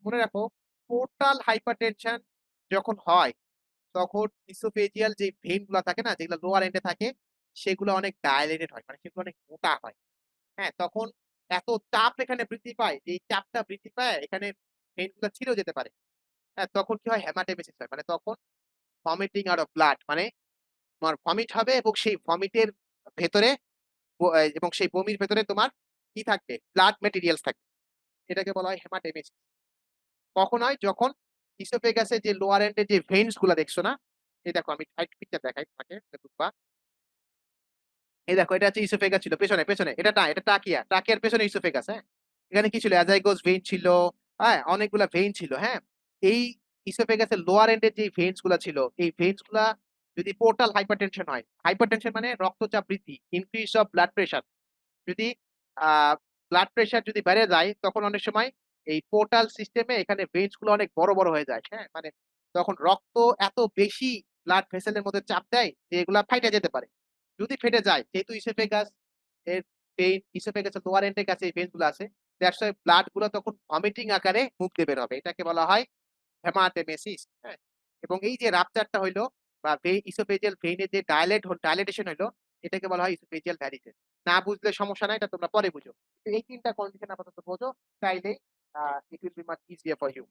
মনে রাখো portal hypertension যখন হয় তখন ইসোফেজিয়াল যে ভেইন গুলা থাকে না যেগুলো লোয়ার এন্ডে থাকে সেগুলো অনেক ডায়ালেটেড হয়। মানে সেগুলো অনেক মোটা হয়। হ্যাঁ? তখন এত চাপ এখানে বৃদ্ধি পায়, এই চাপটা বৃদ্ধি পায় এখানে ভেইন গুলা ছিঁড়েও যেতে পারে। হ্যাঁ? তখন কি হয়? হেমাটেমেসিস হয়। মানে তখন ভমিটিং আউট অফ ব্লাড মানে তোমার ভমিট হবে এবং সেই ভমিটের ভেতরে এবং সেই বমির ভেতরে তোমার কি থাকবে? ব্লাড ম্যাটেরিয়ালস থাকবে। এটাকে বলা হয় হেমাটেমেসিস। কখন হয়? যখন ইসোফেগাসের যে লোয়ার এন্ড এর যে ভেইনস গুলা দেখছো না? এই দেখো আমি আরেকটু পিকচার দেখাই তোমাকে বুঝবা। এই দেখো এটা হচ্ছে ইসোফেগাস ছিল পেছনে। এটা না, এটা ট্রাকিয়া। ট্রাকিয়ার পেছনে ইসোফেগাস, হ্যাঁ? এখানে কি ছিল? এজাইগোস ভেইন ছিল, হ্যাঁ? অনেকগুলা ভেইন ছিল, হ্যাঁ? এই ইসোফেগাসের লোয়ার এন্ড এর যে ভেইনস গুলা ছিল, এই ভেইনস গুলা যদি পোর্টাল হাইপারটেনশন হয়, হাইপারটেনশন মানে রক্তচাপ বৃদ্ধি, ইনক্রিজ অফ ব্লাড প্রেশার। যদি আ ব্লাড প্রেশার যদি বেড়ে যায় তখন অনেক সময় এই পোর্টাল সিস্টেমে এখানে ভেইনস গুলো অনেক বড় হয়ে যায়। হ্যাঁ? মানে তখন রক্ত এত বেশি ব্লাড ভেসেল এর মধ্যে চাপ দেয় যে এগুলা ফাইটা যেতে পারে। যদি ফেটে যায় যেহেতু ইসোফেগাস এর ভেইন ইসোফেগাস এর লোয়ার এন্ড এর কাছে এই ভেইন গুলো আছে। দ্যাটস ওয়াই ব্লাড গুলো তখন ভমিটিং আকারে মুখ দিয়ে বের হবে। এটাকে বলা হয় হেমাটেমেসিস। হ্যাঁ? এবং এই যে রাপচারটা হইলো বা ইসোফেজিয়াল ভেইন এর যে ডাইলেটেশন হইলো এটাকে বলা হয় ইসোফেজিয়াল ভ্যারিসেস। না বুঝলে সমস্যা নাই, এটা তোমরা পরে বুঝো। তো এই ৩ টা কন্ডিশন আপাতত বোঝো, তাইলেই it will be much easier for you.